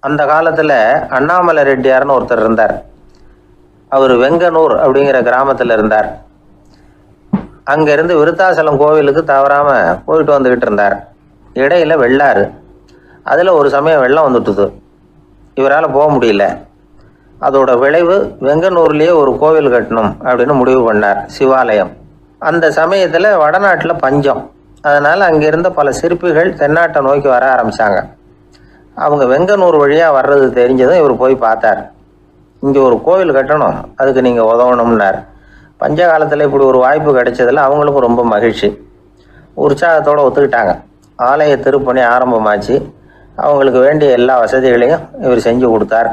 அந்த காலத்தில் அண்ணாமலை ரெட்டியார்னு ஒருத்தர் இருந்தார். அவர் வெங்கனூர் அப்படிங்கிற கிராமத்தில் இருந்தார். அங்கேருந்து விருத்தாசலம் கோவிலுக்கு தவறாமல் போயிட்டு வந்துக்கிட்டு இருந்தார். இடையில வெள்ளாறு, அதில் ஒரு சமயம் வெள்ளம் வந்துட்டுது. இவரால் போக முடியல. அதோட விளைவு வெங்கனூர்லேயே ஒரு கோவில் கட்டணும் அப்படின்னு முடிவு பண்ணார், சிவாலயம். அந்த சமயத்தில் வடநாட்டில் பஞ்சம். அதனால் அங்கே இருந்த பல சிற்பிகள் தென்னாட்டை நோக்கி வர ஆரம்பித்தாங்க. அவங்க வெங்கனூர் வழியாக வர்றது தெரிஞ்சதும் இவர் போய் பார்த்தார். இங்கே ஒரு கோவில் கட்டணும், அதுக்கு நீங்கள் உதவணும்னார். பஞ்ச காலத்தில் இப்படி ஒரு வாய்ப்பு கிடைச்சதில் அவங்களுக்கும் ரொம்ப மகிழ்ச்சி. உற்சாகத்தோடு ஒத்துக்கிட்டாங்க. ஆலய திருப்பணி ஆரம்பமாச்சு. அவங்களுக்கு வேண்டிய எல்லா வசதிகளையும் இவர் செஞ்சு கொடுத்தார்.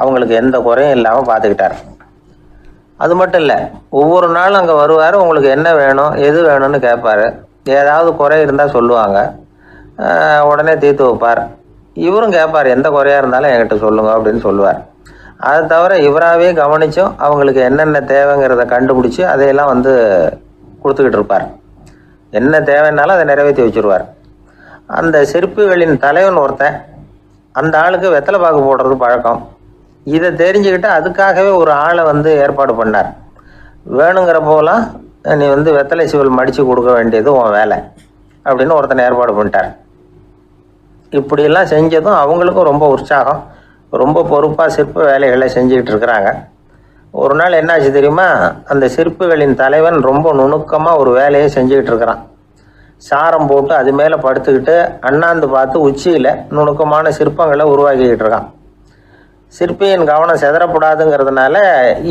அவங்களுக்கு எந்த குறையும் இல்லாமல் பார்த்துக்கிட்டார். அது மட்டும் இல்லை, ஒவ்வொரு நாளும் அங்கே வருவார். உங்களுக்கு என்ன வேணும், எது வேணும்னு கேட்பார். ஏதாவது குறை இருந்தால் சொல்லுவாங்க, உடனே தீர்த்து வைப்பார். இவரும் கேட்பார், எந்த குறையாக இருந்தாலும் என்கிட்ட சொல்லுங்க அப்படின்னு சொல்லுவார். அதை தவிர இவராகவே கவனித்தும் அவங்களுக்கு என்னென்ன தேவைங்கிறத கண்டுபிடிச்சி அதையெல்லாம் கொடுத்துக்கிட்டு இருப்பார். என்ன தேவைன்னாலும் அதை நிறைவேற்றி வச்சுருவார். அந்த சிற்பிகளின் தலைவன் ஒருத்தன், அந்த ஆளுக்கு வெத்தலை பாக்கு போடுறது பழக்கம். இதை தெரிஞ்சுக்கிட்டு அதுக்காகவே ஒரு ஆளை ஏற்பாடு பண்ணார். வேணுங்கிற போலாம் நீ வெத்தலை சிவல் மடித்து கொடுக்க வேண்டியது உன் வேலை அப்படின்னு ஒருத்தனை ஏற்பாடு பண்ணிட்டார். இப்படியெல்லாம் செஞ்சதும் அவங்களுக்கும் ரொம்ப உற்சாகம். ரொம்ப பொறுப்பாக சிற்ப வேலைகளை செஞ்சுக்கிட்டு இருக்கிறாங்க. ஒரு நாள் என்னாச்சு தெரியுமா? அந்த சிற்பிகளின் தலைவன் ரொம்ப நுணுக்கமாக ஒரு வேலையை செஞ்சுக்கிட்டு இருக்கிறான். சாரம் போட்டு அது மேலே படுத்துக்கிட்டு அண்ணாந்து பார்த்து உச்சியில் நுணுக்கமான சிற்பங்களை உருவாக்கிக்கிட்டு இருக்கான். சிற்பியின் கவனம் செதறப்படாதுங்கிறதுனால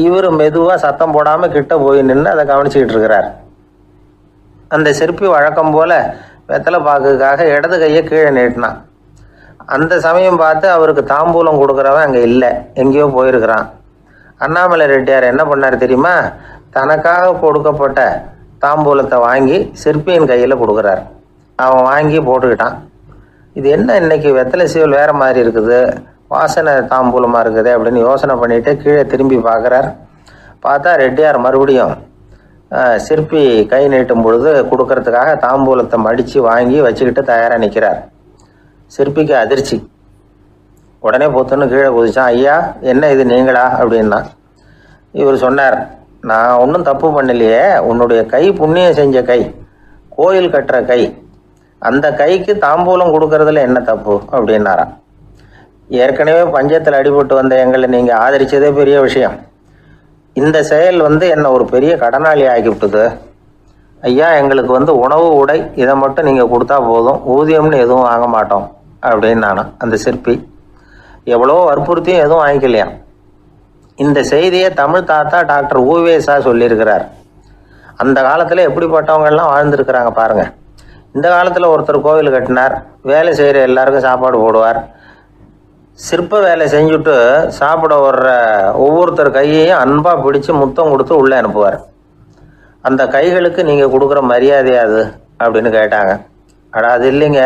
இவர் மெதுவாக சத்தம் போடாமல் கிட்ட போய் நின்று அதை கவனிச்சிக்கிட்டு இருக்கிறார். அந்த சிற்பி வழக்கம் போல் வெத்தலை பாக்குக்காக இடது கையை கீழே நீட்டினான். அந்த சமயம் பார்த்து அவருக்கு தாம்பூலம் கொடுக்குறவன் அங்கே இல்லை, எங்கேயோ போயிருக்கிறான். அண்ணாமலை ரெட்டியார் என்ன பண்ணார் தெரியுமா? தனக்காக கொடுக்கப்பட்ட தாம்பூலத்தை வாங்கி சிற்பியின் கையில் கொடுக்குறார். அவன் வாங்கி போட்டுக்கிட்டான். இது என்ன இன்னைக்கு வெத்தலை சீவல் வேறு மாதிரி இருக்குது, வாசனை தாம்பூலமாக இருக்குது அப்படின்னு யோசனை பண்ணிவிட்டு கீழே திரும்பி பார்க்குறார். பார்த்தா ரெட்டியார் மறுபடியும் சிற்பி கை நீட்டும் பொழுது கொடுக்கறதுக்காக தாம்பூலத்தை மடித்து வாங்கி வச்சுக்கிட்டு தயாராக நிற்கிறார். சிற்பிக்கு அதிர்ச்சி. உடனே பொத்துன்னு கீழே குதிச்சான். ஐயா, என்ன இது நீங்களா அப்படின்னா. இவர் சொன்னார், நான் ஒன்றும் தப்பு பண்ணலையே, உன்னுடைய கை புண்ணியம் செஞ்ச கை, கோயில் கட்டுற கை, அந்த கைக்கு தாம்பூலம் கொடுக்கறதுல என்ன தப்பு அப்படின்னாராம். ஏற்கனவே பஞ்சத்தில் அடிபட்டு வந்த எங்களை நீங்கள் ஆதரித்ததே பெரிய விஷயம். இந்த செயல் என்னை ஒரு பெரிய கடனாளி ஆகிவிட்டுது. ஐயா, எங்களுக்கு உணவு உடை இதை மட்டும் நீங்கள் கொடுத்தா போதும், ஊதியம்னு எதுவும் வாங்க மாட்டோம் அப்படின்னு நானும். அந்த சிற்பி எவ்வளோ வற்புறுத்தியும் எதுவும் வாங்கிக்கலையாம். இந்த செய்தியை தமிழ் தாத்தா டாக்டர் ஊவேசா சொல்லியிருக்கிறார். அந்த காலத்தில் எப்படிப்பட்டவங்கெல்லாம் வாழ்ந்துருக்கிறாங்க பாருங்கள். இந்த காலத்தில் ஒருத்தர் கோவில் கட்டினார், வேலை செய்கிற எல்லாருக்கும் சாப்பாடு போடுவார். சிற்ப வேலை செஞ்சுட்டு சாப்பிட வர்ற ஒவ்வொருத்தர் கையையும் அன்பாக பிடிச்சி முத்தம் கொடுத்து உள்ளே அனுப்புவார். அந்த கைகளுக்கு நீங்கள் கொடுக்குற மரியாதை அது அப்படின்னு கேட்டாங்க. அது இல்லைங்க,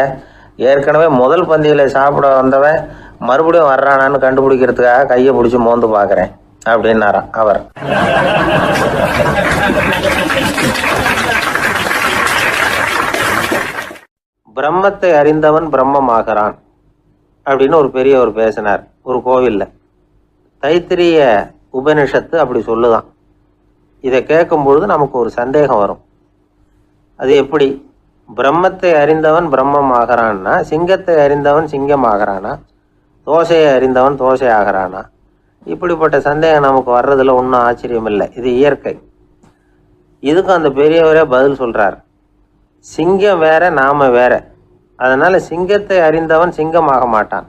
ஏற்கனவே முதல் பந்தியில் சாப்பிட வந்தவன் மறுபடியும் வர்றானான்னு கண்டுபிடிக்கிறதுக்காக கையை பிடிச்சி மோந்து பார்க்குறேன் அப்படின்னாராம் அவர். பிரம்மத்தை அறிந்தவன் பிரம்மமாகிறான் அப்படின்னு ஒரு பெரியவர் பேசினார் ஒரு கோவிலில். தைத்திரிய உபனிஷத்து அப்படி சொல்லுதான். இதை கேட்கும்பொழுது நமக்கு ஒரு சந்தேகம் வரும். அது எப்படி? பிரம்மத்தை அறிந்தவன் பிரம்மம் ஆகிறான்னா, சிங்கத்தை அறிந்தவன் சிங்கம் ஆகிறானா, தோசையை அறிந்தவன் தோசை ஆகிறானா? இப்படிப்பட்ட சந்தேகம் நமக்கு வர்றதுல ஒன்றும் ஆச்சரியம் இல்லை. இது இயற்கை. இதுக்கும் அந்த பெரியவரே பதில் சொல்றார். சிங்கம் வேற, நாம வேற. அதனால சிங்கத்தை அறிந்தவன் சிங்கம் ஆக மாட்டான்.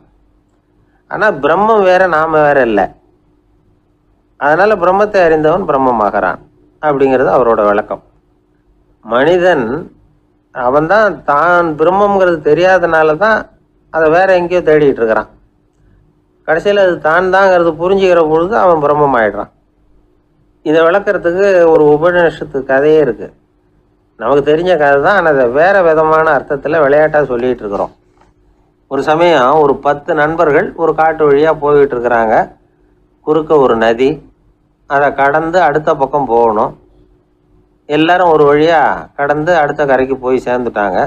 ஆனால் பிரம்மம் வேற, நாம வேற இல்லை. அதனால பிரம்மத்தை அறிந்தவன் பிரம்மமாகிறான் அப்படிங்கிறது அவரோட விளக்கம். மனிதன் அவன்தான் தான் பிரம்மங்கிறது தெரியாதனால தான் அதை வேற எங்கேயோ தேடிட்டு இருக்கிறான். கடைசியில் அது தான் தாங்கிறது புரிஞ்சுக்கிற பொழுது அவன் பிரம்மம் ஆயிடுறான். இதை விளக்கிறதுக்கு ஒரு உபநிஷத்து கதையே இருக்குது. நமக்கு தெரிஞ்ச கதை தான், ஆனால் அதை வேறு விதமான அர்த்தத்தில் விளையாட்டாக சொல்லிகிட்டு இருக்கிறோம். ஒரு சமயம் ஒரு 10 நண்பர்கள் ஒரு காட்டு வழியாக போய்கிட்டு இருக்கிறாங்க. குறுக்க ஒரு நதி, அதை கடந்து அடுத்த பக்கம் போகணும். எல்லாரும் ஒரு வழியாக கடந்து அடுத்த கரைக்கு போய் சேர்ந்துட்டாங்க.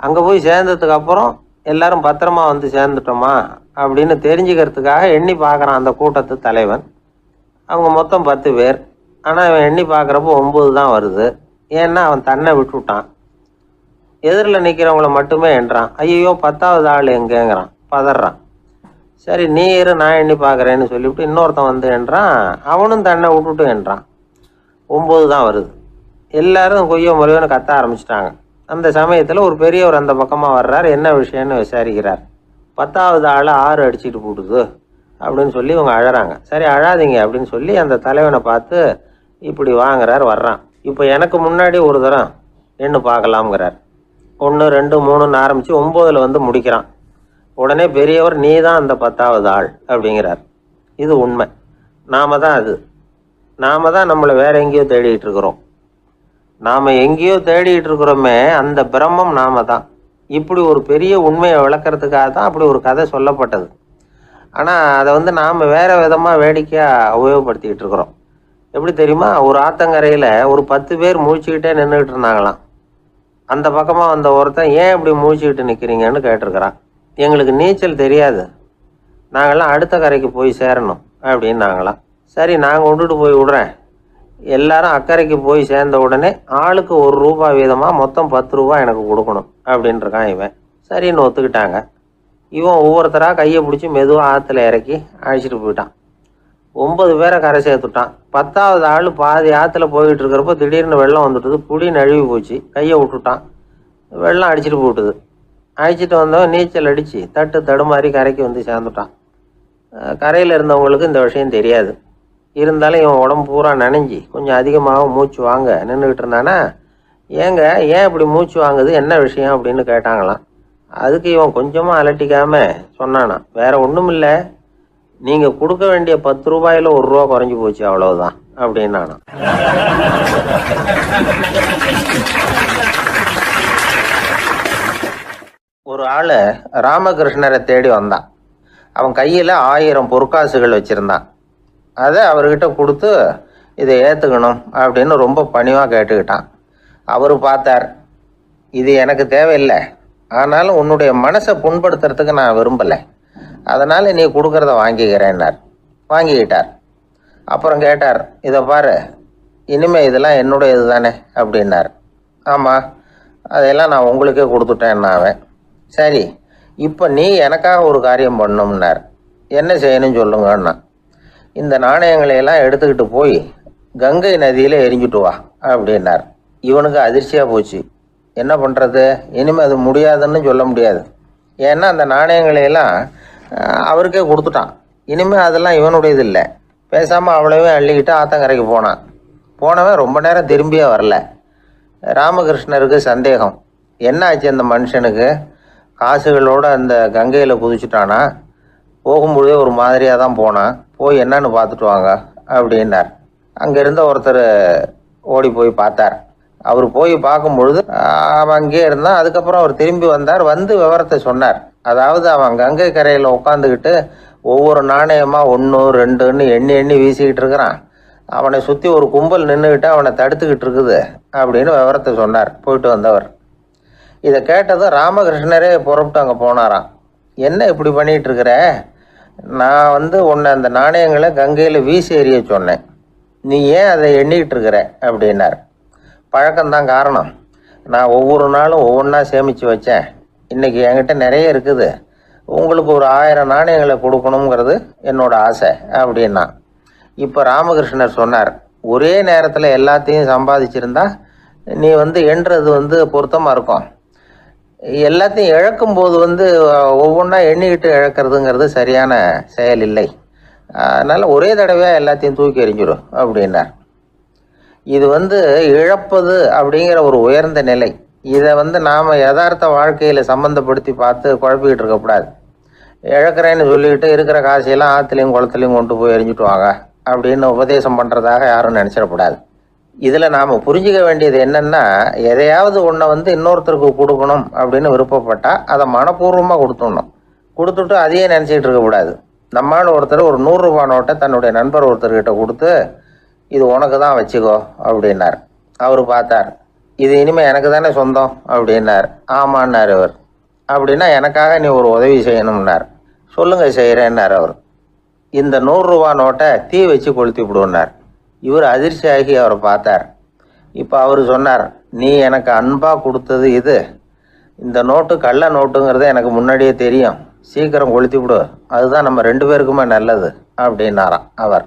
அங்கே போய் சேர்ந்ததுக்கு அப்புறம் எல்லாரும் பத்திரமா சேர்ந்துட்டோமா அப்படின்னு தெரிஞ்சுக்கிறதுக்காக எண்ணி பார்க்குறான் அந்த கூட்டத்து தலைவன். அவங்க மொத்தம் 10 பேர். ஆனால் அவன் எண்ணி பார்க்குறப்போ 9 தான் வருது. ஏன்னா அவன் தன்னை விட்டுவிட்டான். எதிரில் நிற்கிறவங்கள மட்டுமே எண்றான். ஐயோ 10வது ஆள் எங்கேங்கிறான், பதறான். சரி நீ இரு, நான் எண்ணி பார்க்குறேன்னு சொல்லிவிட்டு இன்னொருத்தன் வந்து எண்றான். அவனும் தன்னை விட்டுட்டு எண்றான். 9 தான் வருது. எல்லாரும் கொய்யோ முறையோன்னு கத்த ஆரம்பிச்சிட்டாங்க. அந்த சமயத்தில் ஒரு பெரியவர் அந்த பக்கமாக வர்றார். என்ன விஷயம்னு விசாரிக்கிறார். 10வது ஆளை 6 அடிச்சுட்டு போட்டுது அப்படின்னு சொல்லி இவங்க அழறாங்க. சரி அழாதீங்க அப்படின்னு சொல்லி அந்த தலைவனை பார்த்து இப்படி வாங்குறார். வர்றான். இப்போ எனக்கு முன்னாடி ஒரு தரம் எண்ணு பார்க்கலாம்ங்கிறார். 1 2 3ன்னு ஆரம்பித்து 9ல் வந்து முடிக்கிறான். உடனே பெரியவர் நீ தான் அந்த 10வது ஆள் அப்படிங்கிறார். இது உண்மை. நாம தான் அது. நாம தான் நம்மளை வேற எங்கேயோ தேடிட்டு இருக்கிறோம். நாம் எங்கேயோ தேடிட்டு இருக்கிறோமே, அந்த பிரம்மம் நாம தான். இப்படி ஒரு பெரிய உண்மையை விளக்கிறதுக்காக தான் அப்படி ஒரு கதை சொல்லப்பட்டது. ஆனால் அதை வந்து நாம் வேறு விதமாக வேடிக்கையாக உபயோகப்படுத்திக்கிட்டு இருக்கிறோம். எப்படி தெரியுமா? ஒரு ஆத்தங்கரையில் ஒரு 10 பேர் முழிச்சுக்கிட்டே நின்றுக்கிட்டு இருந்தாங்களாம். அந்த பக்கமாக வந்த ஒருத்தன் ஏன் இப்படி முழிச்சுக்கிட்டு நிற்கிறீங்கன்னு கேட்டிருக்கிறான். எங்களுக்கு நீச்சல் தெரியாது, நாங்கள்லாம் அடுத்த கரைக்கு போய் சேரணும் அப்படின்னாங்களாம். சரி நான் கொண்டுட்டு போய் விடுறேன். எல்லாரும் அக்கறைக்கு போய் சேர்ந்த உடனே ஆளுக்கு ₹1 வீதமாக மொத்தம் ₹10 எனக்கு கொடுக்கணும் அப்படின்ட்டுருக்கான் இவன். சரின்னு ஒத்துக்கிட்டாங்க. இவன் ஒவ்வொருத்தராக கையை பிடிச்சி மெதுவாக ஆற்றுல இறக்கி அழைச்சிட்டு போயிட்டான். 9 பேரை கரை சேர்த்துட்டான். 10வது ஆள் பாதி ஆற்றுல போயிட்டு இருக்கிறப்போ திடீர்னு வெள்ளம் வந்துட்டுது. புடி நழுவி போச்சு. கையை விட்டுட்டான். வெள்ளம் அடிச்சுட்டு போட்டுது. அழைச்சிட்டு வந்தவன் நீச்சல் அடித்து தடுமாறி கரைக்கு வந்து சேர்ந்துட்டான். கரையில் இருந்தவங்களுக்கு இந்த விஷயம் தெரியாது. இருந்தாலும் இவன் உடம்பு பூரா நனைஞ்சி கொஞ்சம் அதிகமாக மூச்சு வாங்க நின்றுக்கிட்டு இருந்தானா, ஏங்க ஏன் இப்படி மூச்சு வாங்குது, என்ன விஷயம் அப்படின்னு கேட்டாங்களாம். அதுக்கு இவன் கொஞ்சமாக அலட்டிக்காமல் சொன்னானா, வேற ஒன்றும் இல்லை, நீங்கள் கொடுக்க வேண்டிய ₹10 ₹1 குறைஞ்சி போச்சு அவ்வளவுதான் அப்படின்னானா. ஒரு ஆள் ராமகிருஷ்ணரை தேடி வந்தான். அவன் கையில் 1000 பொற்காசுகள் வச்சுருந்தான். அதை அவர்கிட்ட கொடுத்து இதை ஏற்றுக்கணும் அப்படின்னு ரொம்ப பணிவாக கேட்டுக்கிட்டான். அவர் பார்த்தார், இது எனக்கு தேவையில்லை, ஆனாலும் உன்னுடைய மனசை புண்படுத்துறதுக்கு நான் விரும்பலை, அதனால் நீ கொடுக்குறத வாங்கிக்கிறேன்னார். வாங்கிக்கிட்டார். அப்புறம் கேட்டார், இதை பாரு, இனிமேல் இதெல்லாம் என்னுடைய இது தானே அப்படின்னார். ஆமாம், அதையெல்லாம் நான் உங்களுக்கே கொடுத்துட்டேன்னா அவன். சரி, இப்போ நீ எனக்காக ஒரு காரியம் பண்ணணும்னார். என்ன செய்யணும்னு சொல்லுங்கன்னா, இந்த நாணயங்களையெல்லாம் எடுத்துக்கிட்டு போய் கங்கை நதியில் எரிஞ்சுட்டு வா அப்படின்னார். இவனுக்கு அதிர்ச்சியாக போச்சு. என்ன பண்ணுறது, இனிமேல் அது முடியாதுன்னு சொல்ல முடியாது. ஏன்னா அந்த நாணயங்களையெல்லாம் அவருக்கே கொடுத்துட்டான். இனிமேல் அதெல்லாம் இவனுடையது இல்லை. பேசாமல் அவ்வளவே அள்ளிக்கிட்டு ஆத்தங்கரைக்கு போனான். போனவன் ரொம்ப நேரம் திரும்பியே வரல. ராமகிருஷ்ணருக்கு சந்தேகம், என்ன ஆச்சு அந்த மனுஷனுக்கு, காசுகளோடு அந்த கங்கையில் குதிச்சுட்டானா, போகும்பொழுதே ஒரு மாதிரியாக தான் போனான், போய் என்னன்னு பார்த்துட்டு வாங்க அப்படின்னார். அங்கே இருந்த ஒருத்தர் ஓடி போய் பார்த்தார். அவர் போய் பார்க்கும் பொழுது அவன் அங்கேயே இருந்தான். அதுக்கப்புறம் அவர் திரும்பி வந்தார். வந்து விவரத்தை சொன்னார். அதாவது அவன் கங்கை கரையில் உட்காந்துக்கிட்டு ஒவ்வொரு நாணயமாக 1 2ன்னு எண்ணி எண்ணி வீசிக்கிட்டு இருக்கிறான். அவனை சுற்றி ஒரு கும்பல் நின்றுக்கிட்டு அவனை தடுத்துக்கிட்டு இருக்குது அப்படின்னு விவரத்தை சொன்னார் போயிட்டு வந்தவர். இதை கேட்டதும் ராமகிருஷ்ணரே புறப்பட்டு அங்கே போனாராம். என்ன இப்படி பண்ணிகிட்டு இருக்கிற, நான் உன்னை அந்த நாணயங்களை கங்கையில் வீசி எறிய சொன்னேன், நீ ஏன் அதை எண்ணிக்கிட்டு இருக்கிற அப்படின்னார். பழக்கம்தான் காரணம், நான் ஒவ்வொரு நாளும் ஒவ்வொன்றா சேமித்து வச்சேன். இன்றைக்கி என்கிட்ட நிறைய இருக்குது, உங்களுக்கு ஒரு 1000 நாணயங்களை கொடுக்கணுங்கிறது என்னோட ஆசை அப்படின்னா. இப்போ ராமகிருஷ்ணர் சொன்னார், ஒரே நேரத்தில் எல்லாத்தையும் சம்பாதிச்சிருந்தா நீ எண்ணுறது பொருத்தமாக இருக்கும். எல்லாத்தையும் இழக்கும்போது ஒவ்வொன்றா எண்ணிக்கிட்டு இழக்கிறதுங்கிறது சரியான செயல் இல்லை. அதனால் ஒரே தடவையாக எல்லாத்தையும் தூக்கி எறிஞ்சிடும் அப்படின்னார். இது இழப்பது அப்படிங்கிற ஒரு உயர்ந்த நிலை. இதை நாம் யதார்த்த வாழ்க்கையில் சம்மந்தப்படுத்தி பார்த்து குழப்பிக்கிட்டு இருக்கக்கூடாது. இழக்கிறேன்னு சொல்லிக்கிட்டு இருக்கிற காசையெல்லாம் ஆற்றுலையும் குளத்துலையும் கொண்டு போய் எறிஞ்சிட்டு வாங்க அப்படின்னு உபதேசம் பண்ணுறதாக யாரும் நினச்சிடக்கூடாது. இதில் நாம் புரிஞ்சிக்க வேண்டியது என்னென்னா, எதையாவது ஒன்றை இன்னொருத்தருக்கு கொடுக்கணும் அப்படின்னு விருப்பப்பட்டால் அதை மனப்பூர்வமாக கொடுத்துடணும். கொடுத்துட்டு அதையே நினச்சிக்கிட்டு இருக்கக்கூடாது. நம்மால் ஒருத்தர் ஒரு ₹100 நோட்டை தன்னுடைய நண்பர் ஒருத்தர்கிட்ட கொடுத்து, இது உனக்கு தான் வச்சுக்கோ அப்படின்னார். அவர் பார்த்தார், இது இனிமேல் எனக்கு தானே சொந்தம் அப்படின்னார். ஆமான்னார் அவர். அப்படின்னா எனக்காக நீ ஒரு உதவி செய்யணும்னார். சொல்லுங்க செய்கிறேன்னார் அவர். இந்த 100 ரூபா நோட்டை தீ வச்சு கொளுத்தி விடுனார். இவர் அதிர்ச்சியாகி அவரை பார்த்தார். இப்போ அவர் சொன்னார், நீ எனக்கு அன்பாக கொடுத்தது இது, இந்த நோட்டு கள்ள நோட்டுங்கிறது எனக்கு முன்னாடியே தெரியும், சீக்கிரம் கொளுத்தி விடு, அதுதான் நம்ம 2 பேருக்குமே நல்லது அப்படின்னாராம் அவர்.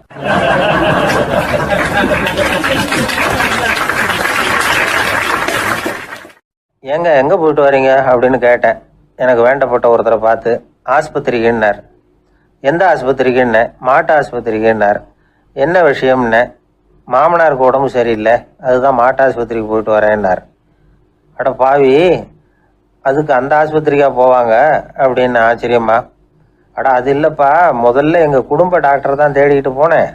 ஏங்க எங்கே போயிட்டு வரீங்க அப்படின்னு கேட்டேன். எனக்கு வேண்டப்பட்ட ஒருத்தரை பார்த்து. ஆஸ்பத்திரிக்குன்னார். எந்த ஆஸ்பத்திரிக்குன்னே? மாட்டு ஆஸ்பத்திரிக்குன்னார். என்ன விஷயம்னே? மாமனாருக்கு உடம்பு சரியில்லை, அதுதான் மாட்டு ஆஸ்பத்திரிக்கு போயிட்டு வரேன்னார். அட பாவி, அதுக்கு அந்த ஆஸ்பத்திரிக்கா போவாங்க அப்படின்னு ஆச்சரியமா. அட அது இல்லைப்பா, முதல்ல எங்கள் குடும்ப டாக்டர் தான் தேடிக்கிட்டு போனேன்.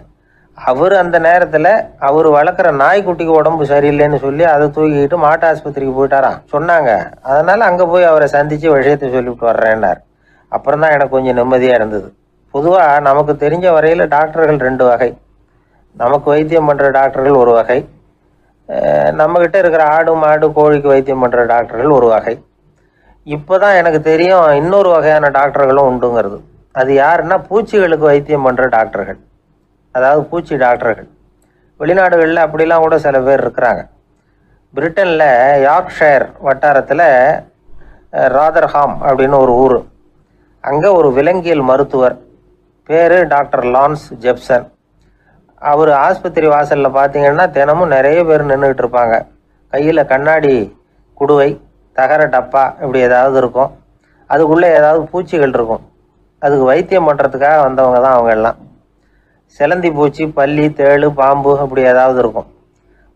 அவர் அந்த நேரத்தில் அவர் வளர்க்குற நாய்க்குட்டிக்கு உடம்பு சரியில்லைன்னு சொல்லி அதை தூக்கிக்கிட்டு மாட்டு ஆஸ்பத்திரிக்கு போயிட்டாராம் சொன்னாங்க. அதனால் அங்கே போய் அவரை சந்தித்து விஷயத்தை சொல்லிவிட்டு வர்றேன்னார். அப்புறம் தான் எனக்கு கொஞ்சம் நிம்மதியாக இருந்தது. பொதுவாக நமக்கு தெரிஞ்ச வரையில் டாக்டர்கள் 2 வகை. நமக்கு வைத்தியம் பண்ணுற டாக்டர்கள் ஒரு வகை, நம்மக்கிட்ட இருக்கிற ஆடு மாடு கோழிக்கு வைத்தியம் பண்ணுற டாக்டர்கள் ஒரு வகை. இப்போ தான் எனக்கு தெரியும் இன்னொரு வகையான டாக்டர்களும் உண்டுங்கிறது. அது யாருன்னா பூச்சிகளுக்கு வைத்தியம் பண்ணுற டாக்டர்கள், அதாவது பூச்சி டாக்டர்கள். வெளிநாடுகளில் அப்படிலாம் கூட சில பேர் இருக்கிறாங்க. பிரிட்டனில் யார்க்ஷயர் வட்டாரத்தில் ராதர்ஹாம் அப்படின்னு ஒரு ஊர். அங்கே ஒரு விலங்கியல் மருத்துவர் பேர் டாக்டர் லான்ஸ் ஜெப்சன். அவர் ஆஸ்பத்திரி வாசலில் பார்த்தீங்கன்னா தினமும் நிறைய பேர் நின்றுக்கிட்டு இருப்பாங்க. கையில் கண்ணாடி குடுவை, தகர டப்பா இப்படி ஏதாவது இருக்கும். அதுக்குள்ளே ஏதாவது பூச்சிகள் இருக்கும். அதுக்கு வைத்தியம் பண்ணுறதுக்காக வந்தவங்க தான் அவங்க எல்லாம். சிலந்தி பூச்சி, பல்லி, தேளு, பாம்பு இப்படி ஏதாவது இருக்கும்.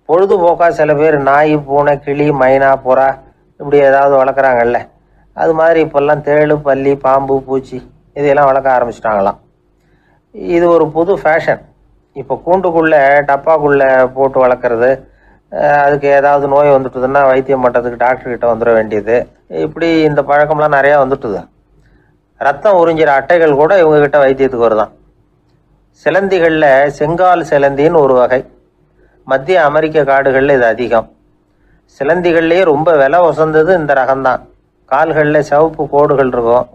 பொழுதுபோக்காக சில பேர் நாய், பூனை, கிளி, மைனா, புறா இப்படி ஏதாவது வளர்க்குறாங்கல்ல, அது மாதிரி இப்போல்லாம் தேளு, பல்லி, பாம்பு, பூச்சி இதையெல்லாம் வளர்க்க ஆரம்பிச்சிட்டாங்களாம். இது ஒரு புது ஃபேஷன். இப்போ கூண்டுக்குள்ளே டப்பாக்குள்ளே போட்டு வளர்க்குறது, அதுக்கு ஏதாவது நோய் வந்துட்டுதுன்னா வைத்தியம் பண்ணுறதுக்கு டாக்டர்கிட்ட வந்துட வேண்டியது, இப்படி இந்த பழக்கம்லாம் நிறையா வந்துட்டுது. ரத்தம் உறிஞ்சிற அட்டைகள் கூட இவங்ககிட்ட வைத்தியத்துக்கு வருதான். சிலந்திகளில் செங்கால் சிலந்தின்னு ஒரு வகை. மத்திய அமெரிக்க காடுகளில் இது அதிகம். சிலந்திகள்லேயே ரொம்ப விலை உசந்தது இந்த ரகம்தான். கால்களில் சிவப்பு கோடுகள் இருக்கும்.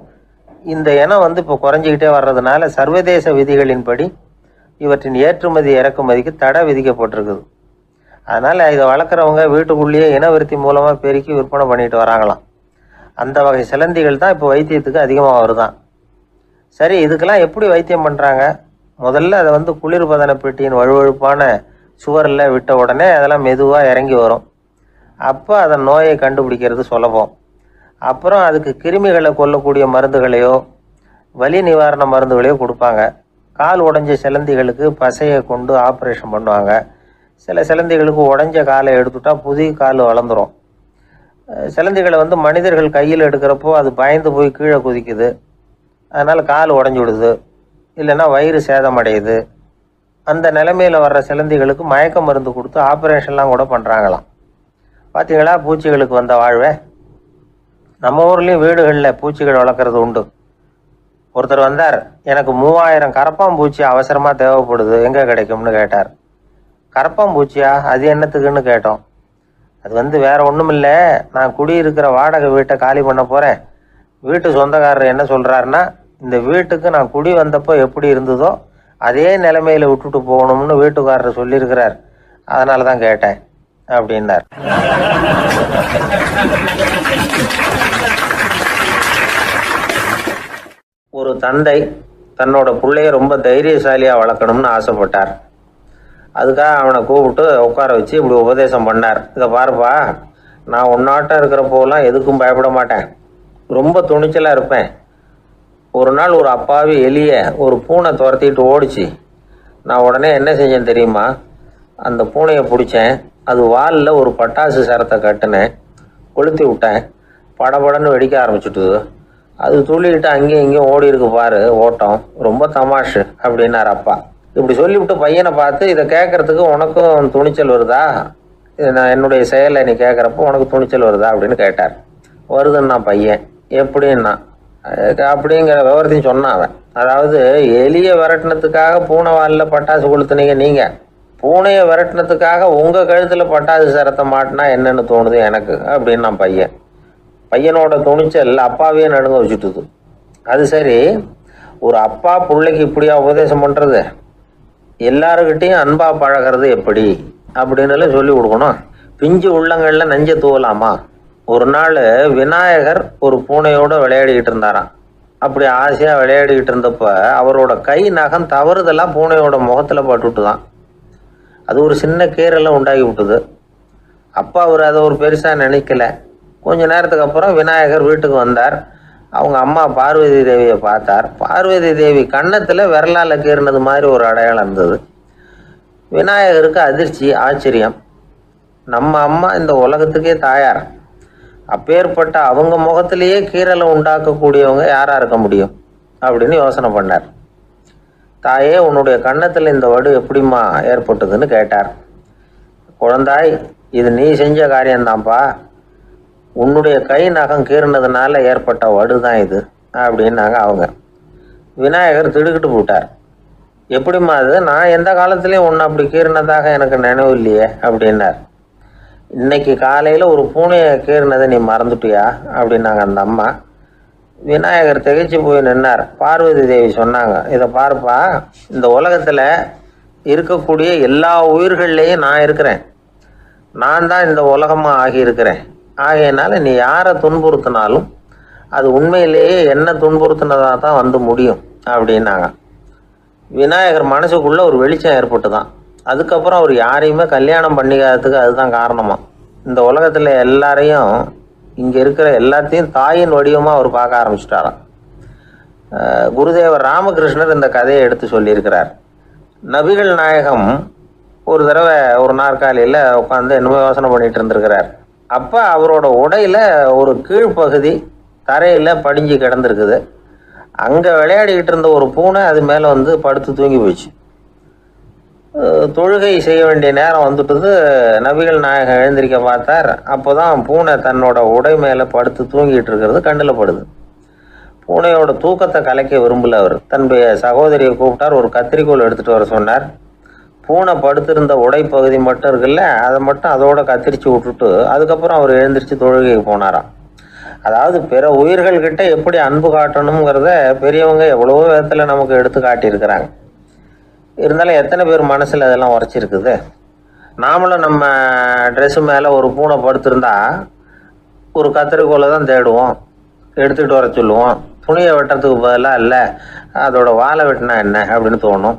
இந்த இனம் இப்போ குறைஞ்சிக்கிட்டே வர்றதுனால சர்வதேச விதிகளின்படி இவற்றின் ஏற்றுமதி இறக்குமதிக்கு தடை விதிக்கப்பட்டிருக்குது. அதனால் இதை வளர்க்குறவங்க வீட்டுக்குள்ளேயே இனவிருத்தி மூலமாக பெருக்கி விற்பனை பண்ணிட்டு வராங்களாம். அந்த வகை சிலந்திகள் தான் இப்போ வைத்தியத்துக்கு அதிகமாக வருதான். சரி, இதுக்கெல்லாம் எப்படி வைத்தியம் பண்ணுறாங்க? முதல்ல அதை குளிர்பதன பெட்டியின் வழுவழுப்பான சுவரில் விட்ட உடனே அதெல்லாம் மெதுவாக இறங்கி வரும். அப்போ அதன் நோயை கண்டுபிடிக்கிறது சுலபம். அப்புறம் அதுக்கு கிருமிகளை கொல்லக்கூடிய மருந்துகளையோ வலி நிவாரண மருந்துகளையோ கொடுப்பாங்க. கால் உடைஞ்ச சிலந்திகளுக்கு பசையை கொண்டு ஆப்ரேஷன் பண்ணுவாங்க. சில சிலந்திகளுக்கு உடைஞ்ச காலை எடுத்துட்டா புதிய கால் வளர்ந்துடும். சிலந்திகளை மனிதர்கள் கையில் எடுக்கிறப்போ அது பயந்து போய் கீழே குதிக்குது. அதனால் கால் உடஞ்சி விடுது, இல்லைன்னா வயிறு சேதமடையுது. அந்த நிலைமையில் வர்ற சிலந்திகளுக்கு மயக்க மருந்து கொடுத்து ஆப்ரேஷன்லாம் கூட பண்ணுறாங்களாம். பார்த்தீங்களா பூச்சிகளுக்கு வந்த வாழ்வே. நம்ம ஊர்லேயும் வீடுகளில் பூச்சிகள் வளர்க்குறது உண்டு. ஒருத்தர் வந்தார், எனக்கு 3000 கரப்பாம்பூச்சி அவசரமாக தேவைப்படுது, எங்கே கிடைக்கும்னு கேட்டார். கரப்பாம்பூச்சியா? அது என்னத்துக்குன்னு கேட்டோம். அது வேற ஒன்றும் இல்லை, நான் குடியிருக்கிற வாடகை வீட்டை காலி பண்ண போகிறேன். வீட்டு சொந்தக்காரர் என்ன சொல்கிறாருன்னா, இந்த வீட்டுக்கு நான் குடி வந்தப்போ எப்படி இருந்ததோ அதே நிலைமையில் விட்டுட்டு போகணும்னு வீட்டுக்காரர் சொல்லியிருக்கிறார், அதனால தான் கேட்டேன் அப்படின்னார். ஒரு தந்தை தன்னோட பிள்ளைய ரொம்ப தைரியசாலியாக வளர்க்கணும்னு ஆசைப்பட்டார். அதுக்காக அவனை கூப்பிட்டு உட்கார வச்சு இப்படி உபதேசம் பண்ணார். இதை பாருப்பா, நான் உன்னாட்டம் இருக்கிறப்போலாம் எதுக்கும் பயப்பட மாட்டேன், ரொம்ப துணிச்சலாக இருப்பேன். ஒரு நாள் ஒரு அப்பாவி எலிய ஒரு பூனை துரத்திட்டு ஓடிச்சு. நான் உடனே என்ன செஞ்சேன் தெரியுமா? அந்த பூனையை பிடிச்சேன், அது வாலில் ஒரு பட்டாசு சரத்தை கட்டினேன், கொளுத்தி விட்டேன், படபடன்னு வெடிக்க ஆரம்பிச்சுட்டுது. அது துள்ளிக்கிட்டு அங்கேயும் இங்கேயும் ஓடி இருக்கு பாரு ஓட்டம், ரொம்ப தமாஷு அப்படின்னார் அப்பா. இப்படி சொல்லிவிட்டு பையனை பார்த்து, இதை கேட்கறதுக்கு உனக்கும் துணிச்சல் வருதா? நான் என்னுடைய செயலை நீ கேட்குறப்போ உனக்கு துணிச்சல் வருதா அப்படின்னு கேட்டார். வருதுன்னா பையன். எப்படின்னா அப்படிங்கிற விவரத்தையும் சொன்னான் அவன். அதாவது எலியை விரட்டினத்துக்காக பூனை வாலில் பட்டாசு கொளுத்துனீங்க நீங்கள், பூனையை விரட்டினத்துக்காக உங்கள் கழுத்தில் பட்டாசு சரத்தை மாட்டினா என்னென்னு தோணுது எனக்கு அப்படின்னு நான் பையனோட துணிச்சல் அப்பாவையே நடுங்க வச்சுட்டுது. அது சரி, ஒரு அப்பா பிள்ளைக்கு இப்படியா உபதேசம் பண்ணுறது? எல்லாருக்கிட்டையும் அன்பா பழகிறது எப்படி அப்படின்னு சொல்லி கொடுக்கணும். பிஞ்சு உள்ளங்கள்ல நஞ்ச தூவலாமா? ஒரு நாள் விநாயகர் ஒரு பூனையோட விளையாடிக்கிட்டு இருந்தாராம். அப்படி ஆசையாக விளையாடிக்கிட்டு இருந்தப்ப அவரோட கை நகம் தவறுதெல்லாம் பூனையோட முகத்தில் பட்டுட்டு தான் அது ஒரு சின்ன கீறலை உண்டாகி விட்டுது. அப்பா அவர் அதை ஒரு பெருசாக நினைக்கல. கொஞ்ச நேரத்துக்கு அப்புறம் விநாயகர் வீட்டுக்கு வந்தார். அவங்க அம்மா பார்வதி தேவியை பார்த்தார். பார்வதி தேவி கன்னத்தில் விரலால் கீறினது மாதிரி ஒரு அடையாளம் இருந்தது. விநாயகருக்கு அதிர்ச்சி, ஆச்சரியம். நம்ம அம்மா இந்த உலகத்துக்கே தாயார். அப்பேற்பட்ட அவங்க முகத்திலேயே கீறலை உண்டாக்கக்கூடியவங்க யாராக இருக்க முடியும் அப்படின்னு யோசனை பண்ணார். தாயே, உன்னுடைய கன்னத்தில் இந்த வடு எப்படிம்மா ஏற்பட்டதுன்னு கேட்டார். குழந்தாய், இது நீ செஞ்ச காரியம்தான்ப்பா. உன்னுடைய கை நகம் கீறினதுனால ஏற்பட்ட வடு தான் இது அப்படின்னாங்க அவங்க. விநாயகர் திடுக்கிட்டு போட்டார். எப்படிம்மா அது? நான் எந்த காலத்துலேயும் ஒன்று அப்படி கீறினதாக எனக்கு நினைவு இல்லையே அப்படின்னார். இன்னைக்கு காலையில் ஒரு பூனையை கீறினதை நீ மறந்துட்டியா அப்படின்னாங்க அந்த அம்மா. விநாயகர் திகைச்சு போய் நின்னார். பார்வதி தேவி சொன்னாங்க, இதை பார்ப்பா, இந்த உலகத்தில் இருக்கக்கூடிய எல்லா உயிர்கள்லேயும் நான் இருக்கிறேன். நான் தான் இந்த உலகமாக ஆகியிருக்கிறேன். ஆகையினால நீ யாரை துன்புறுத்தினாலும் அது உண்மையிலேயே என்ன துன்புறுத்தினதாக தான் வந்து முடியும் அப்படின்னாங்க. விநாயகர் மனசுக்குள்ளே ஒரு வெளிச்சம் ஏற்பட்டு தான். அதுக்கப்புறம் அவர் யாரையுமே கல்யாணம் பண்ணிக்காததுக்கு அதுதான் காரணமா. இந்த உலகத்தில் எல்லாரையும், இங்கே இருக்கிற எல்லாத்தையும் தாயின் வடிவமாக அவர் பார்க்க ஆரம்பிச்சிட்டாராம். குருதேவர் ராமகிருஷ்ணர் இந்த கதையை எடுத்து சொல்லியிருக்கிறார். நபிகள் நாயகம் ஒரு தடவை ஒரு நாற்காலியில் உட்காந்து என்னமோ யோசனை பண்ணிட்டு இருந்திருக்கிறார். அப்போ அவரோட உடையில் ஒரு கீழ்ப்பகுதி தரையில் படிஞ்சு கிடந்திருக்குது. அங்கே விளையாடிக்கிட்டு இருந்த ஒரு பூனை அது மேலே வந்து படுத்து தூங்கி போயிடுச்சு. தொழுகை செய்ய வேண்டிய நேரம் வந்துட்டது. நபிகள் நாயகம் எழுந்திரிக்க பார்த்தார். அப்போ தான் பூனை தன்னோட உடை மேலே படுத்து தூங்கிட்டு இருக்கிறது கண்ணில் படுது. பூனையோட தூக்கத்தை கலைக்க விரும்பல அவர். தன்னுடைய சகோதரியை கூப்பிட்டார். ஒரு கத்திரிக்கோள் எடுத்துகிட்டு வர சொன்னார். பூனை படுத்திருந்த உடை பகுதி மட்டும் இருக்குல்ல, அதை மட்டும் அதோட கத்திரிச்சு விட்டுட்டு அதுக்கப்புறம் அவர் எழுந்திரிச்சு தொழுகைக்கு போனாராம். அதாவது பிற உயிர்கள்கிட்ட எப்படி அன்பு காட்டணுங்கிறத பெரியவங்க எவ்வளவோ விதத்தில் நமக்கு எடுத்து காட்டியிருக்கிறாங்க. இருந்தாலும் எத்தனை பேர் மனசில் அதெல்லாம் உரைச்சிருக்குது? நாமளும் நம்ம ட்ரெஸ்ஸு மேலே ஒரு பூனை படுத்திருந்தா ஒரு கத்திரிக்கோலை தான் தேடுவோம், எடுத்துகிட்டு வர சொல்லுவோம். துணியை வெட்டுறதுக்கு பதிலாக இல்லை அதோட வாழை வெட்டினா என்ன அப்படின்னு தோணும்.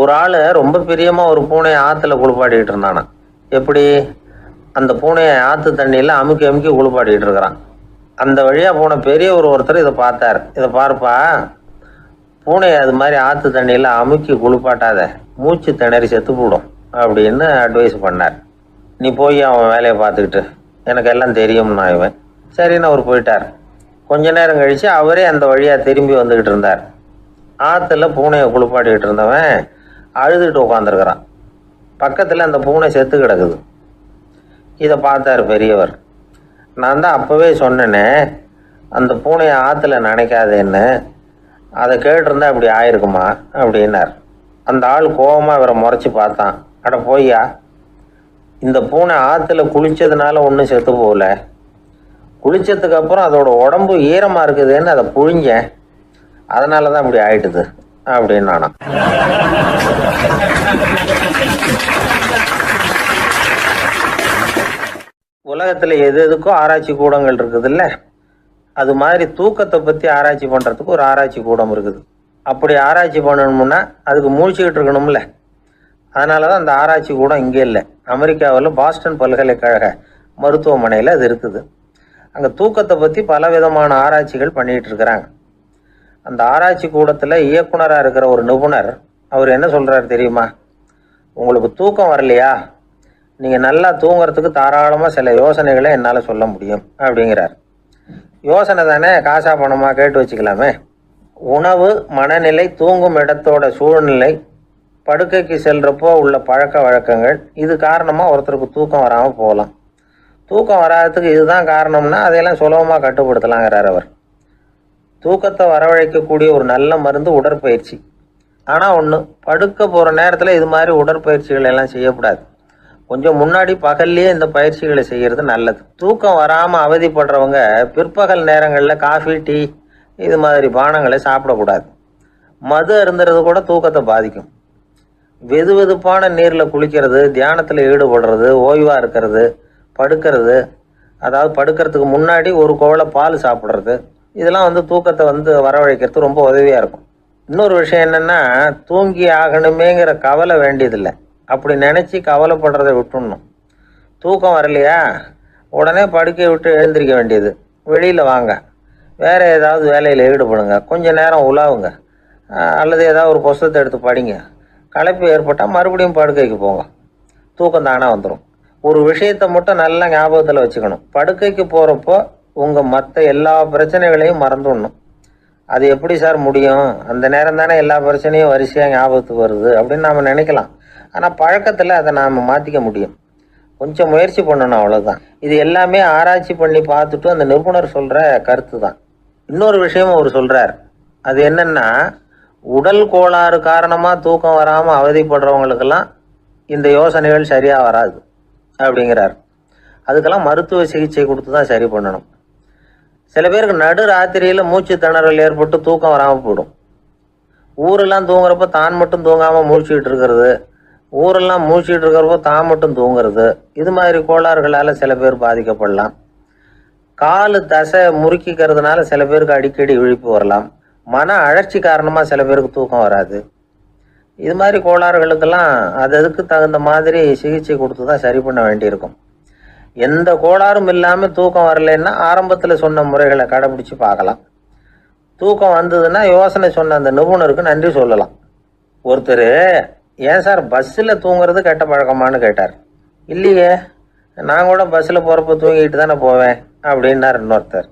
ஒரு ஆள் ரொம்ப பிரியமாக ஒரு பூனையை ஆற்றுல குளிப்பாட்டிக்கிட்டு இருந்தானா. எப்படி? அந்த பூனையை ஆற்று தண்ணியில் அமுக்கி அமுக்கி குளிப்பாட்டிக்கிட்டு இருக்கிறான். அந்த வழியாக போன பெரிய ஒருத்தர் இதை பார்த்தார். இதை பார்ப்பா, பூனையை அது மாதிரி ஆற்று தண்ணியில் அமுக்கி குளிப்பாட்டாத, மூச்சு திணறி செத்து போடும் அப்படின்னு அட்வைஸ் பண்ணார். நீ போய் அவன் வேலையை பார்த்துக்கிட்டு, எனக்கு எல்லாம் தெரியும்னா இவன். சரின்னு அவர் போயிட்டார். கொஞ்ச நேரம் கழித்து அவரே அந்த வழியாக திரும்பி வந்துக்கிட்டு இருந்தார். ஆற்றுல பூனையை குளிப்பாட்டிக்கிட்டு இருந்தவன் அழுதுகிட்டு உட்காந்துருக்கிறான். பக்கத்தில் அந்த பூனை செத்து கிடக்குது. இதை பார்த்தார் பெரியவர். நான் தான் அப்போவே சொன்னேனே அந்த பூனையை ஆற்றுல நினைக்காதேன்னு, அதை கேட்டிருந்தா இப்படி ஆயிருக்குமா அப்படின்னார். அந்த ஆள் கோபமாக இவரை முறைச்சி பார்த்தான். அட போய்யா, இந்த பூனை ஆற்றுல குளித்ததுனால ஒன்றும் செத்து போகல, குளித்ததுக்கு அப்புறம் அதோட உடம்பு ஈரமாக இருக்குதுன்னு அதை புழிஞ்சேன், அதனால தான் இப்படி ஆயிட்டுது அப்படின்னு நானா. உலகத்தில் எது எதுக்கும் ஆராய்ச்சி கூடங்கள் இருக்குது இல்லை? அது மாதிரி தூக்கத்தை பற்றி ஆராய்ச்சி பண்ணுறதுக்கு ஒரு ஆராய்ச்சி கூடம் இருக்குது. அப்படி ஆராய்ச்சி பண்ணணும்னா அதுக்கு மூழ்கிக்கிட்டு இருக்கணும்ல. அதனால தான் அந்த ஆராய்ச்சி கூடம் இங்கே இல்லை. அமெரிக்காவில் பாஸ்டன் பல்கலைக்கழக மருத்துவமனையில் அது இருக்குது. அங்கே தூக்கத்தை பற்றி பல விதமான ஆராய்ச்சிகள் பண்ணிகிட்டு இருக்கிறாங்க. அந்த ஆராய்ச்சி கூடத்தில் இயக்குனராக இருக்கிற ஒரு நிபுணர் அவர் என்ன சொல்கிறாரு தெரியுமா? உங்களுக்கு தூக்கம் வரலையா, நீங்கள் நல்லா தூங்குறதுக்கு தாராளமாக சில யோசனைகளை என்னால் சொல்ல முடியும் அப்படிங்கிறார். யோசனை தானே, காசா பணமாக கேட்டு வச்சுக்கலாமே. உணவு, மனநிலை, தூங்கும் இடத்தோட சூழ்நிலை, படுக்கைக்கு செல்கிறப்போ உள்ள பழக்க வழக்கங்கள், இது காரணமாக ஒருத்தருக்கு தூக்கம் வராமல் போகலாம். தூக்கம் வராததுக்கு இதுதான் காரணம்னா அதையெல்லாம் சுலபமாக கட்டுப்படுத்தலாங்கிறார் அவர். தூக்கத்தை வரவழைக்கக்கூடிய ஒரு நல்ல மருந்து உடற்பயிற்சி. ஆனால் ஒன்று, படுக்க போகிற நேரத்தில் இது மாதிரி உடற்பயிற்சிகள் எல்லாம் செய்யக்கூடாது. கொஞ்சம் முன்னாடி பகல்லையே இந்த பயிற்சிகளை செய்கிறது நல்லது. தூக்கம் வராமல் அவதிப்படுறவங்க பிற்பகல் நேரங்களில் காஃபி, டீ இது மாதிரி பானங்களை சாப்பிடக்கூடாது. மது அருந்துறது கூட தூக்கத்தை பாதிக்கும். வெது வெதுப்பான நீரில் குளிக்கிறது, தியானத்தில் ஈடுபடுறது, ஓய்வாக இருக்கிறது, படுக்கிறது, அதாவது படுக்கிறதுக்கு முன்னாடி ஒரு குவளை பால் சாப்பிட்றது, இதெல்லாம் தூக்கத்தை வரவழைக்கிறது ரொம்ப உதவியாக இருக்கும். இன்னொரு விஷயம் என்னென்னா, தூங்கி ஆகணுமேங்கிற கவலை வேண்டியதில்லை. அப்படி நினச்சி கவலைப்படுறதை விட்டுடணும். தூக்கம் வரலையா, உடனே படுக்கையை விட்டு எழுந்திரிக்க வேண்டியது. வெளியில் வாங்க, வேறு ஏதாவது வேலையில் ஈடுபடுங்க, கொஞ்சம் நேரம் உலாவுங்க, அல்லது ஏதாவது ஒரு புஸ்தகத்தை எடுத்து படிங்க. களைப்பு ஏற்பட்டால் மறுபடியும் படுக்கைக்கு போங்க, தூக்கம் தானாக வந்துடும். ஒரு விஷயத்தை மட்டும் நல்லா ஞாபகத்தில் வச்சுக்கணும். படுக்கைக்கு போகிறப்போ உங்கள் மற்ற எல்லா பிரச்சனைகளையும் மறந்துடணும். அது எப்படி சார் முடியும், அந்த நேரம் தானே எல்லா பிரச்சனையும் வரிசையாக ஞாபகத்துக்கு வருது அப்படின்னு நாம் நினைக்கலாம். ஆனால் பழக்கத்தில் அதை நாம் மாற்றிக்க முடியும். கொஞ்சம் முயற்சி பண்ணணும், அவ்வளோதான். இது எல்லாமே ஆராய்ச்சி பண்ணி பார்த்துட்டு அந்த நிபுணர் சொல்கிற கருத்து தான். இன்னொரு விஷயமும் அவர் சொல்கிறார். அது என்னென்னா, உடல் கோளாறு காரணமாக தூக்கம் வராமல் அவதிப்படுறவங்களுக்கெல்லாம் இந்த யோசனைகள் சரியாக வராது அப்படிங்கிறார். அதுக்கெல்லாம் மருத்துவ சிகிச்சை கொடுத்து தான் சரி பண்ணணும். சில பேருக்கு நடு ராத்திரியில் மூச்சு திணறல் ஏற்பட்டு தூக்கம் வராமல் போயிடும். ஊரெல்லாம் தூங்குறப்ப தான் மட்டும் தூங்காமல் மூழ்கிட்டு இருக்கிறது, ஊரெல்லாம் மூழ்கிட்டு இருக்கிறப்போ தான் மட்டும் தூங்குறது, இது மாதிரி கோளாறுகளால் சில பேர் பாதிக்கப்படலாம். காலு தசை முறுக்கிக்கிறதுனால சில பேருக்கு அடிக்கடி விழிப்பு வரலாம். மன அழற்சி காரணமாக சில பேருக்கு தூக்கம் வராது. இது மாதிரி கோளாறுகளுக்கெல்லாம் அதுக்கு தகுந்த மாதிரி சிகிச்சை கொடுத்து தான் சரி பண்ண வேண்டியிருக்கும். எந்த கோளாறும் இல்லாமல் தூக்கம் வரலைன்னா ஆரம்பத்தில் சொன்ன முறைகளை கடைபிடிச்சு பார்க்கலாம். தூக்கம் வந்ததுன்னா யோசனை சொன்ன அந்த நிபுணருக்கு நன்றி சொல்லலாம். ஒருத்தர், ஏன் சார் பஸ்ஸில் தூங்குறது கெட்ட பழக்கமானு கேட்டார். இல்லையே, நான் கூட பஸ்ஸில் போகிறப்ப தூங்கிட்டு தானே போவேன் அப்படின்னார் இன்னொருத்தர்.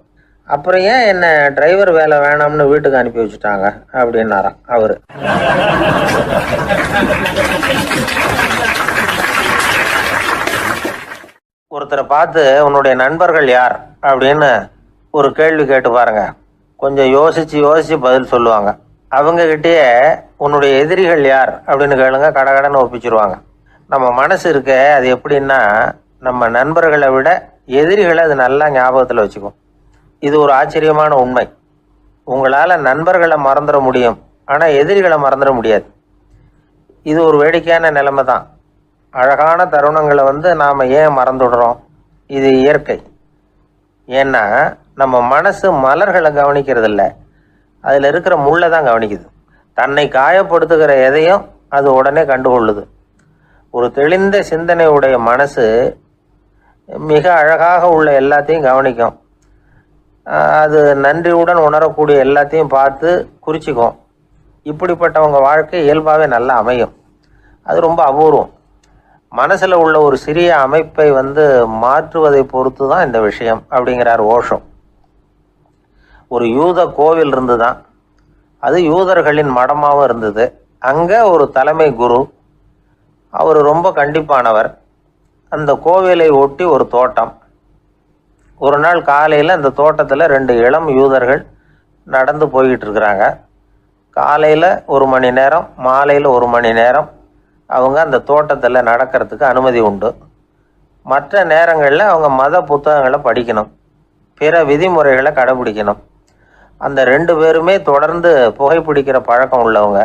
அப்புறம் ஏன் என்ன டிரைவர் வேலை வேணாம்னு வீட்டுக்கு அனுப்பி வச்சுட்டாங்க அப்படின்னாராம் அவரு. ஒருத்தரை பார்த்து உன்னுடைய நண்பர்கள் யார் அப்படின்னு ஒரு கேள்வி கேட்டு பாருங்க. கொஞ்சம் யோசிச்சு பதில் சொல்லுவாங்க. அவங்க கிட்டேயே உன்னுடைய எதிரிகள் யார் அப்படின்னு கேளுங்க, கடகடன்னு ஒப்பிச்சிருவாங்க. நம்ம மனசு இருக்க, அது எப்படின்னா, நம்ம நண்பர்களை விட எதிரிகளை அது நல்லா ஞாபகத்தில் வச்சுக்கும். இது ஒரு ஆச்சரியமான உண்மை. உங்களால் நண்பர்களை மறந்துட முடியும், ஆனால் எதிரிகளை மறந்துட முடியாது. இது ஒரு வேடிக்கையான நிலைமை தான். அழகான தருணங்களை நாம் ஏன் மறந்துடுறோம்? இது இயற்கை. ஏன்னா நம்ம மனசு மலர்களை கவனிக்கிறதில்ல, அதில் இருக்கிற முள்ளை தான் கவனிக்குது. தன்னை காயப்படுத்துகிற எதையும் அது உடனே கண்டுகொள்ளுது. ஒரு தெளிந்த சிந்தனையுடைய மனசு மிக அழகாக உள்ள எல்லாத்தையும் கவனிக்கும். அது நன்றியுடன் உணரக்கூடிய எல்லாத்தையும் பார்த்து குறிச்சிக்கும். இப்படிப்பட்டவங்க வாழ்க்கை இயல்பாகவே நல்லா அமையும். அது ரொம்ப அபூர்வம். மனசில் உள்ள ஒரு சிறிய அமைப்பை மாற்றுவதை பொறுத்து தான் இந்த விஷயம் அப்படிங்கிறார் ஓஷோ. ஒரு யூத கோவில் இருந்து தான், அது யூதர்களின் மடமாகவும் இருந்தது. அங்கே ஒரு தலைமை குரு, அவர் ரொம்ப கண்டிப்பானவர். அந்த கோவிலை ஒட்டி ஒரு தோட்டம். ஒரு நாள் காலையில் அந்த தோட்டத்தில் 2 இளம் யூதர்கள் நடந்து போய்கிட்டு இருக்கிறாங்க. காலையில் 1 மணி நேரம், மாலையில் 1 மணி நேரம் அவங்க அந்த தோட்டத்தில் நடக்கிறதுக்கு அனுமதி உண்டு. மற்ற நேரங்களில் அவங்க மத புத்தகங்களை படிக்கணும், பிற விதிமுறைகளை கடைபிடிக்கணும். அந்த 2 பேருமே தொடர்ந்து புகைப்பிடிக்கிற பழக்கம் உள்ளவங்க.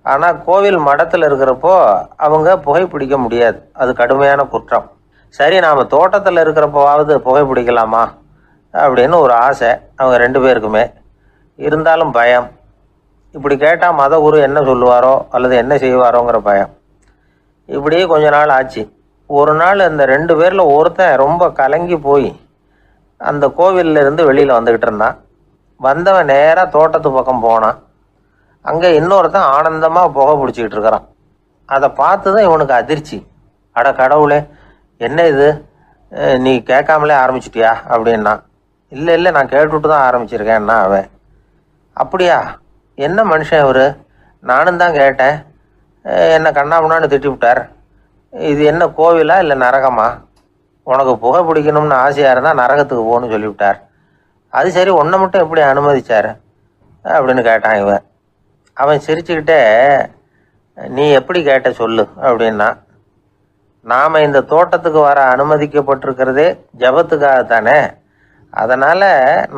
ஆனால் கோவில் மடத்தில் இருக்கிறப்போ அவங்க புகைப்பிடிக்க முடியாது, அது கடுமையான குற்றம். சரி, நாம் தோட்டத்தில் இருக்கிறப்போவாவது புகைப்பிடிக்கலாமா அப்படின்னு ஒரு ஆசை அவங்க 2 பேருக்குமே. இருந்தாலும் பயம். இப்படி கேட்டால் மத குரு என்ன சொல்லுவாரோ அல்லது என்ன செய்வாரோங்கிற பயம். இப்படியே கொஞ்ச நாள் ஆச்சு. ஒரு நாள் இந்த 2 பேரில் ஒருத்தன் ரொம்ப கலங்கி போய் அந்த கோவிலில் இருந்து வெளியில் வந்துக்கிட்டு இருந்தான். வந்தவன் நேராக தோட்டத்து பக்கம் போனான். அங்கே இன்னொருத்தன் ஆனந்தமாக புகை பிடிச்சிக்கிட்டு இருக்கிறான். அதை பார்த்து தான் இவனுக்கு அதிர்ச்சி. அட கடவுளே, என்ன இது, நீ கேட்காமலே ஆரம்பிச்சிட்டியா அப்படின்னா. இல்லை நான் கேட்டுவிட்டு தான் ஆரம்பிச்சிருக்கேன்னா அவன். அப்படியா, என்ன மனுஷன் இவர், நானும் தான் கேட்டேன், என்னை கண்ணாமுன்னான்னு திட்டி விட்டார். இது என்ன கோவிலா இல்லை நரகமா? உனக்கு புகை பிடிக்கணும்னு ஆசையாக இருந்தால் நரகத்துக்கு போகணும்னு சொல்லிவிட்டார். அது சரி, உன்னை மட்டும் எப்படி அனுமதிச்சார் அப்படின்னு கேட்டான் இவன். அவன் சிரிச்சுக்கிட்டே, நீ எப்படி கேட்ட சொல்லு அப்படின்னா. நாம் இந்த தோட்டத்துக்கு வர அனுமதிக்கப்பட்டிருக்கிறதே ஜபத்துக்காகத்தானே, அதனால்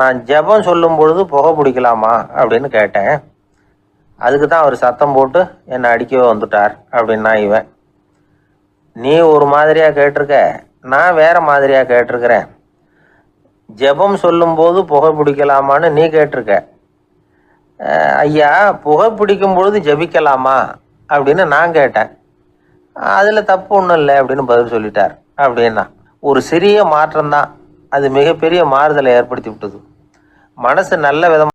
நான் ஜபம் சொல்லும் பொழுது புகை பிடிக்கலாமா அப்படின்னு கேட்டேன். அதுக்கு தான் அவர் சத்தம் போட்டு என்னை அடிக்கவே வந்துட்டார் அப்படின்னா இவன். நீ ஒரு மாதிரியாக கேட்டிருக்க, நான் வேற மாதிரியாக கேட்டிருக்கிறேன். ஜெபம் சொல்லும்போது புகை பிடிக்கலாமான்னு நீ கேட்டிருக்க. ஐயா, புகை பிடிக்கும் பொழுது ஜெபிக்கலாமா அப்படின்னு நான் கேட்டேன். அதில் தப்பு ஒன்றும் இல்லை அப்படின்னு பதில் சொல்லிட்டார் அப்படின்னா. ஒரு சிறிய மாற்றம்தான் அது மிகப்பெரிய மாறுதலை ஏற்படுத்தி விட்டது. மனசு நல்ல விதமாக